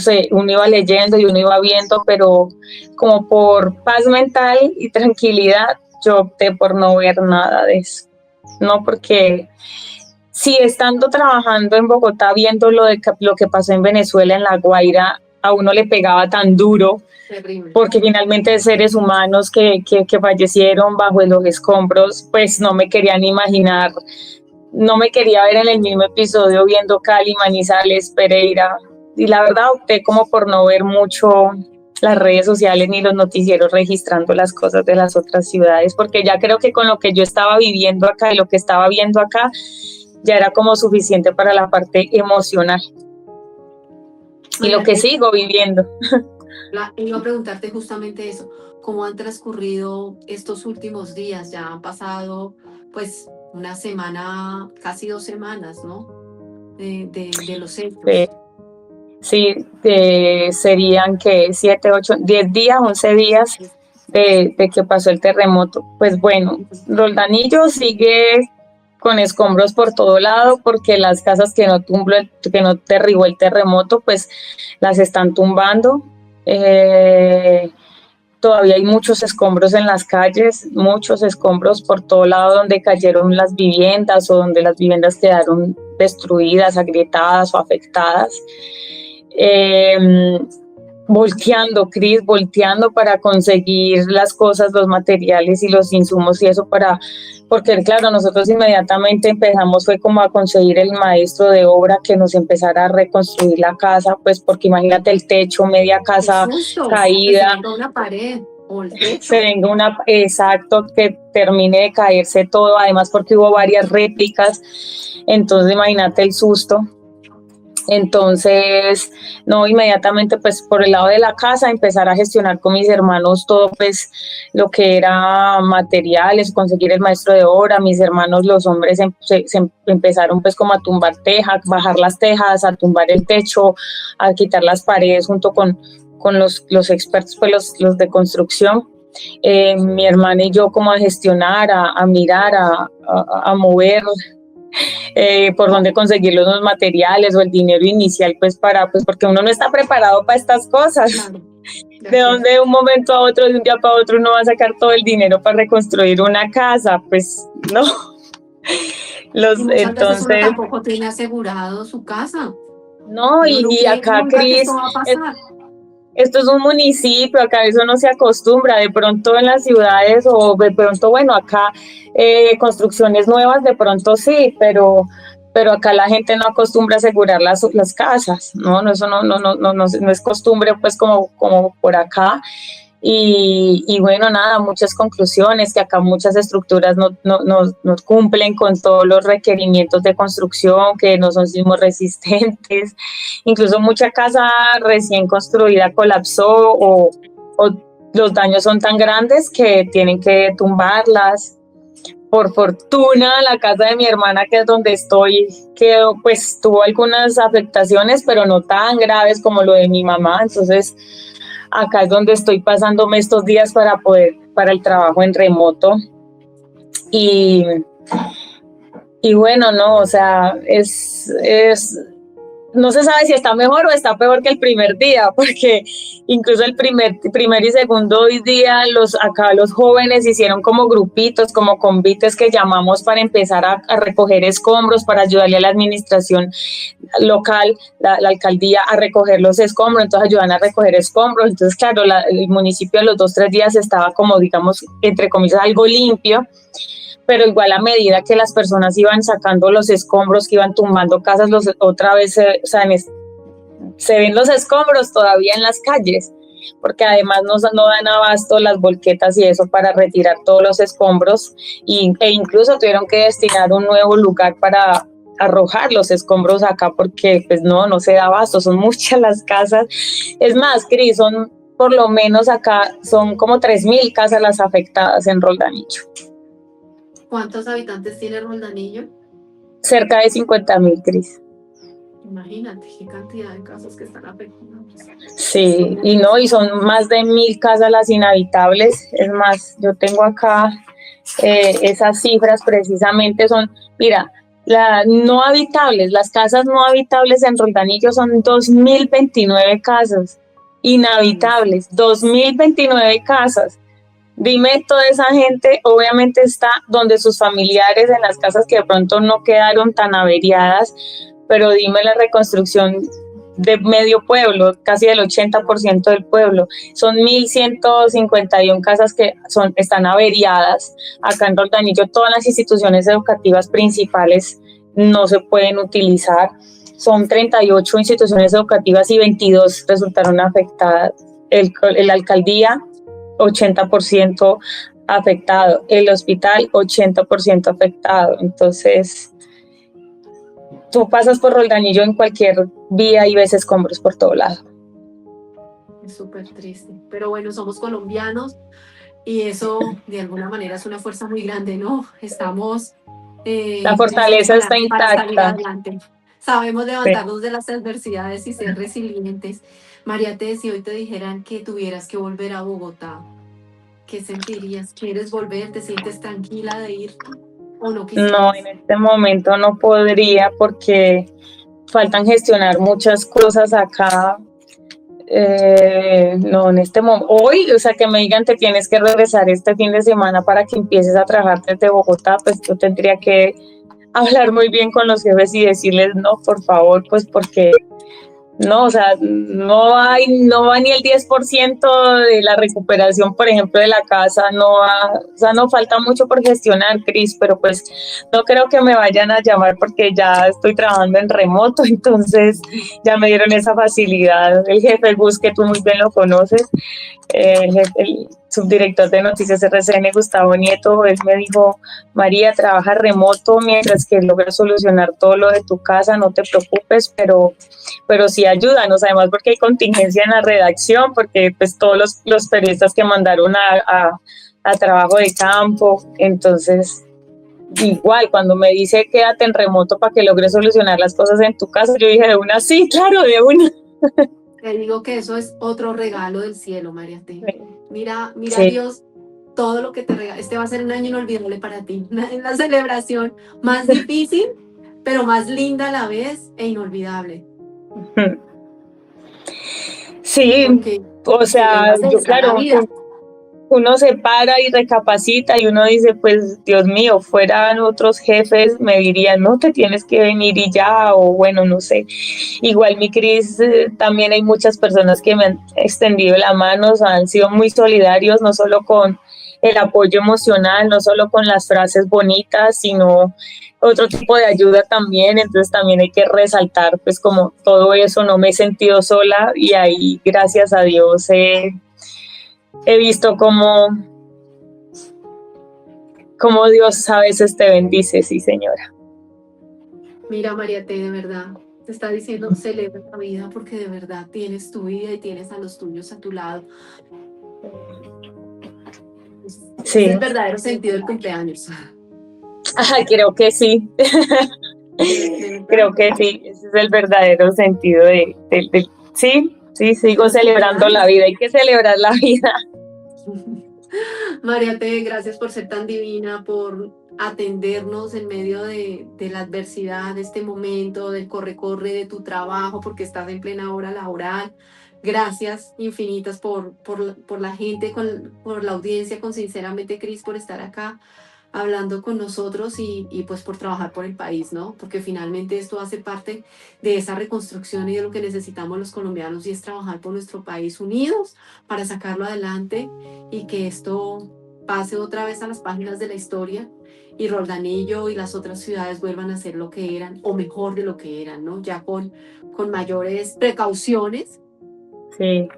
iba leyendo y uno iba viendo, pero como por paz mental y tranquilidad yo opté por no ver nada de eso, no, porque sí, estando trabajando en Bogotá, viendo lo que pasó en Venezuela, en La Guaira, a uno le pegaba tan duro, terrible, porque finalmente seres humanos que fallecieron bajo los escombros, pues no me querían imaginar, no me quería ver en el mismo episodio viendo Cali, Manizales, Pereira, y la verdad opté como por no ver mucho las redes sociales ni los noticieros registrando las cosas de las otras ciudades, porque ya creo que con lo que yo estaba viviendo acá y lo que estaba viendo acá, ya era como suficiente para la parte emocional. Y lo que sigo viviendo. Iba a preguntarte justamente eso, ¿cómo han transcurrido estos últimos días? Ya han pasado pues una semana, casi 2 semanas, ¿no? De los hechos. Sí, serían que 7, 8, 10 días, 11 días de que pasó el terremoto. Pues bueno, Roldanillo sigue con escombros por todo lado, porque las casas que no derribó el terremoto, pues las están tumbando. Todavía hay muchos escombros en las calles, muchos escombros por todo lado donde cayeron las viviendas o donde las viviendas quedaron destruidas, agrietadas o afectadas. volteando, Cris, volteando para conseguir las cosas, los materiales y los insumos y eso porque claro, nosotros inmediatamente empezamos fue como a conseguir el maestro de obra que nos empezara a reconstruir la casa, pues porque imagínate el techo, media casa Que se caída, venga una pared o el techo. se venga exacto, que termine de caerse todo, además porque hubo varias réplicas, entonces imagínate el susto. Entonces, no, inmediatamente pues por el lado de la casa empezar a gestionar con mis hermanos todo pues lo que era materiales, conseguir el maestro de obra, mis hermanos los hombres se empezaron pues como a tumbar tejas, bajar las tejas, a tumbar el techo, a quitar las paredes junto con los expertos pues los de construcción. Mi hermana y yo como a gestionar, a mirar, a mover por dónde conseguir los materiales o el dinero inicial, pues porque uno no está preparado para estas cosas. Claro. De donde de un momento a otro, de un día para otro, uno va a sacar todo el dinero para reconstruir una casa, pues no. Y muchas veces uno tampoco tiene asegurado su casa. No, y acá, Cris, esto es un municipio, acá eso no se acostumbra, de pronto en las ciudades o de pronto, bueno, acá construcciones nuevas de pronto sí, pero acá la gente no acostumbra a asegurar las casas, ¿no? Eso no es costumbre pues como por acá. Y bueno, nada, muchas conclusiones, que acá muchas estructuras no cumplen con todos los requerimientos de construcción, que no son sismos resistentes, incluso mucha casa recién construida colapsó o los daños son tan grandes que tienen que tumbarlas. Por fortuna, la casa de mi hermana, que es donde estoy, pues tuvo algunas afectaciones, pero no tan graves como lo de mi mamá, entonces acá es donde estoy pasándome estos días para el trabajo en remoto. Y bueno, no, o sea, no se sabe si está mejor o está peor que el primer día, porque incluso el primer y segundo día acá los jóvenes hicieron como grupitos, como convites que llamamos para empezar a recoger escombros, para ayudarle a la administración local, la alcaldía a recoger los escombros, entonces ayudan a recoger escombros, entonces claro, el municipio a los 2-3 días estaba como digamos, entre comillas, algo limpio, pero igual a medida que las personas iban sacando los escombros, que iban tumbando casas, otra vez se ven los escombros todavía en las calles, porque además no dan abasto las volquetas y eso para retirar todos los escombros, e incluso tuvieron que destinar un nuevo lugar para arrojar los escombros acá, porque pues no se da abasto, son muchas las casas. Es más, Cris, son por lo menos acá, son como 3,000 casas las afectadas en Roldanillo. ¿Cuántos habitantes tiene Roldanillo? Cerca de 50,000, Cris. Imagínate qué cantidad de casas que están afectadas. Sí, y son más de 1,000 casas las inhabitables. Es más, yo tengo acá esas cifras precisamente son, mira, no habitables, las casas no habitables en Roldanillo son 2,029 casas, inhabitables, 2,029 casas. Dime, toda esa gente obviamente está donde sus familiares, en las casas que de pronto no quedaron tan averiadas, pero dime la reconstrucción de medio pueblo, casi del 80% del pueblo. Son 1,151 casas que están averiadas. Acá en Roldanillo todas las instituciones educativas principales no se pueden utilizar. Son 38 instituciones educativas y 22 resultaron afectadas. La alcaldía 80% afectado, el hospital 80% afectado. Entonces, tú pasas por Roldanillo en cualquier vía y ves escombros por todo lado. Es súper triste, pero bueno, somos colombianos y eso de alguna manera es una fuerza muy grande, ¿no? Estamos... la fortaleza está intacta. Sabemos levantarnos de las adversidades y ser resilientes. María, si hoy te dijeran que tuvieras que volver a Bogotá, ¿qué sentirías? ¿Quieres volver? ¿Te sientes tranquila de ir o no quisieras? No, en este momento no podría porque faltan gestionar muchas cosas acá. No, en este momento, hoy, o sea, que me digan te tienes que regresar este fin de semana para que empieces a trabajar desde Bogotá, pues yo tendría que hablar muy bien con los jefes y decirles no, por favor, pues porque no, o sea, no va ni el 10% de la recuperación, por ejemplo, de la casa, no va, o sea, no falta mucho por gestionar, Cris, pero pues no creo que me vayan a llamar porque ya estoy trabajando en remoto, entonces ya me dieron esa facilidad. El jefe Gus, que tú muy bien lo conoces, el subdirector de Noticias RCN, Gustavo Nieto, él me dijo: María, trabaja remoto mientras que logras solucionar todo lo de tu casa, no te preocupes, pero sí ayúdanos, además porque hay contingencia en la redacción, porque pues todos los periodistas que mandaron a trabajo de campo, entonces igual cuando me dice quédate en remoto para que logres solucionar las cosas en tu casa, yo dije de una, sí, claro, de una. Te digo que eso es otro regalo del cielo, María T. Mira, mira Sí. Dios, todo lo que te regala. Este va a ser un año inolvidable para ti. Una celebración más difícil, pero más linda a la vez e inolvidable. Sí, Porque o sea, celebras yo esta claro, Navidad. uno se para y recapacita y uno dice, pues Dios mío, fueran otros jefes, me dirían, no, te tienes que venir y ya, o bueno, no sé. Igual mi Cris, también hay muchas personas que me han extendido la mano, o sea, han sido muy solidarios, no solo con el apoyo emocional, no solo con las frases bonitas, sino otro tipo de ayuda también, entonces también hay que resaltar pues como todo eso, no me he sentido sola y ahí gracias a Dios he visto cómo Dios a veces te bendice, sí señora. Mira, María T, de verdad, te está diciendo, celebra la vida porque de verdad tienes tu vida y tienes a los tuyos a tu lado. Es el Sí, verdadero sentido del cumpleaños. creo que sí, De verdad, creo que sí, ese es el verdadero sentido sí, sí, de sigo los celebrando la cumpleaños. vida, hay que celebrar la vida. María T, gracias por ser tan divina, por atendernos en medio de la adversidad, de este momento, del corre-corre de tu trabajo, porque estás en plena hora laboral. Gracias infinitas por la gente, por la audiencia, con Sinceramente Cris, por estar acá hablando con nosotros y pues por trabajar por el país, ¿no? Porque finalmente esto hace parte de esa reconstrucción y de lo que necesitamos los colombianos y es trabajar por nuestro país unidos para sacarlo adelante y que esto pase otra vez a las páginas de la historia y Roldanillo y las otras ciudades vuelvan a ser lo que eran o mejor de lo que eran, ¿no? Ya con mayores precauciones Sí.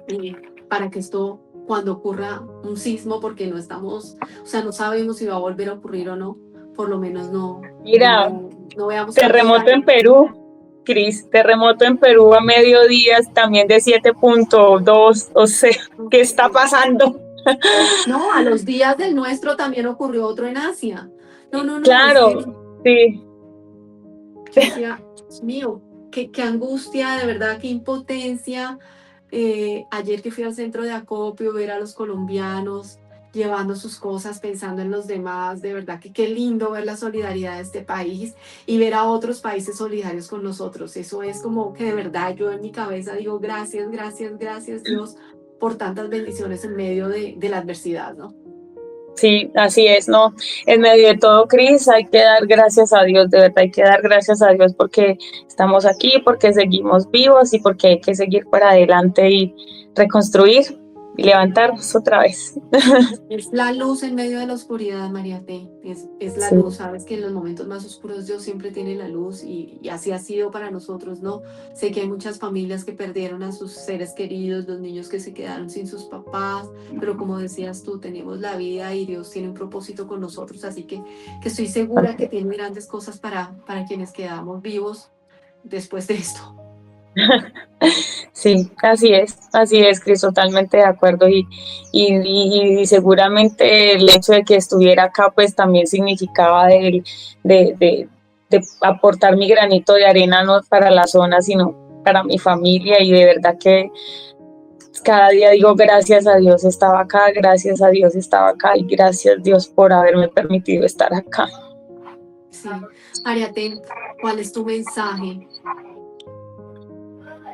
para que esto, cuando ocurra un sismo, porque no estamos, o sea, no sabemos si va a volver a ocurrir o no, por lo menos Mira, no veamos tantos terremoto daños. en Perú, Cris, terremoto en Perú a mediodía también de 7.2, o sea, ¿qué está pasando? No, a los días del nuestro también ocurrió otro en Asia. No, no, no, es que Claro, sí, yo decía, Dios mío, qué angustia, de verdad, qué impotencia. Ayer que fui al centro de acopio, ver a los colombianos llevando sus cosas, pensando en los demás, de verdad que qué lindo ver la solidaridad de este país y ver a otros países solidarios con nosotros. Eso es como que de verdad yo en mi cabeza digo gracias, gracias, gracias Dios por tantas bendiciones en medio de la adversidad, ¿no? sí, así es, ¿no? En medio de todo, Cris, hay que dar gracias a Dios, de verdad hay que dar gracias a Dios porque estamos aquí, porque seguimos vivos y porque hay que seguir para adelante y reconstruir y levantarnos otra vez. Es la luz en medio de la oscuridad, María T. Es la Sí. luz. Sabes que en los momentos más oscuros Dios siempre tiene la luz y así ha sido para nosotros, ¿no? Sé que hay muchas familias que perdieron a sus seres queridos, los niños que se quedaron sin sus papás, pero como decías tú, tenemos la vida y Dios tiene un propósito con nosotros, así que estoy segura que tiene grandes cosas para quienes quedamos vivos después de esto. Sí, así es, Cris, totalmente de acuerdo y seguramente el hecho de que estuviera acá pues también significaba de aportar mi granito de arena no para la zona sino para mi familia y de verdad que cada día digo gracias a Dios estaba acá, gracias a Dios estaba acá y gracias Dios por haberme permitido estar acá. Sí. María T, ¿cuál es tu mensaje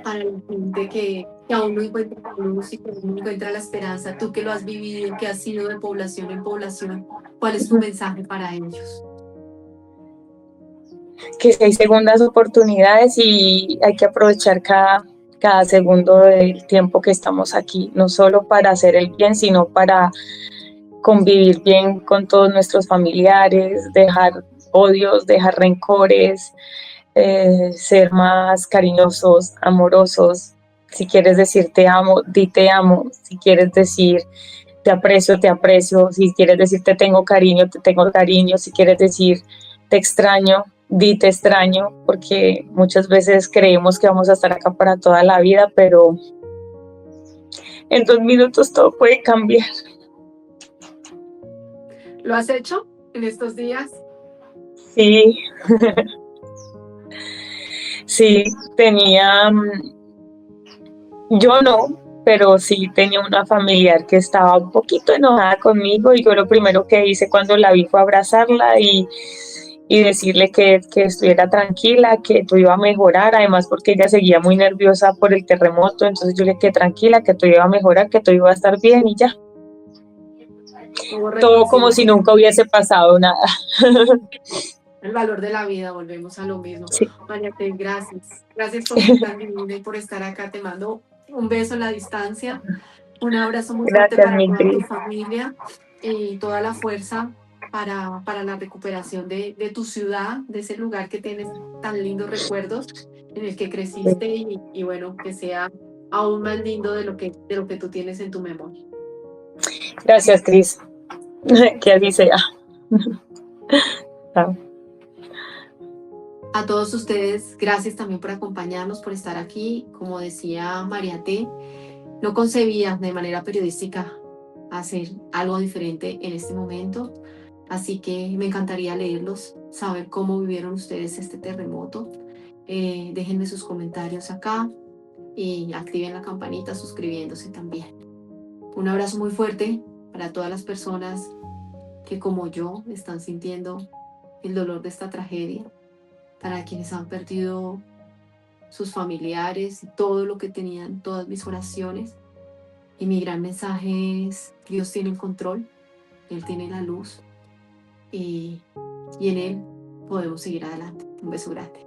para la gente que aún no encuentra la luz y que aún no encuentra la esperanza? Tú que lo has vivido, que has sido de población en población, ¿cuál es tu mensaje para ellos? Que si hay segundas oportunidades y hay que aprovechar cada segundo del tiempo que estamos aquí, no solo para hacer el bien, sino para convivir bien con todos nuestros familiares, dejar odios, dejar rencores, ser más cariñosos, amorosos. Si quieres decir te amo, di te amo. Si quieres decir te aprecio, te aprecio. Si quieres decir te tengo cariño, te tengo cariño. Si quieres decir te extraño, di te extraño, porque muchas veces creemos que vamos a estar acá para toda la vida, pero en 2 minutos todo puede cambiar. ¿Lo has hecho en estos días? Sí, sí, tenía, yo no, pero sí tenía una familiar que estaba un poquito enojada conmigo y yo lo primero que hice cuando la vi fue abrazarla y decirle que estuviera tranquila, que todo iba a mejorar, además porque ella seguía muy nerviosa por el terremoto, entonces yo le dije que tranquila, que todo iba a mejorar, que todo iba a estar bien y ya, Hubo todo como si reconciliación. nunca hubiese pasado nada. El valor de la vida, volvemos a lo mismo. Sí, Mariate, gracias. Gracias por ser tan divina y por estar acá. Te mando un beso a la distancia, un abrazo muy fuerte gracias, para mi toda tu Cris. familia y toda la fuerza para la recuperación de tu ciudad, de ese lugar que tienes tan lindos recuerdos, en el que creciste y bueno, que sea aún más lindo de lo que tú tienes en tu memoria. Gracias, Cris. Que así sea. Chao. A todos ustedes, gracias también por acompañarnos, por estar aquí. Como decía María T, no concebía de manera periodística hacer algo diferente en este momento, así que me encantaría leerlos, saber cómo vivieron ustedes este terremoto. Déjenme sus comentarios acá y activen la campanita suscribiéndose también. Un abrazo muy fuerte para todas las personas que como yo están sintiendo el dolor de esta tragedia, para quienes han perdido sus familiares y todo lo que tenían, todas mis oraciones. Y mi gran mensaje es, Dios tiene el control, Él tiene la luz y en Él podemos seguir adelante. Un beso grande.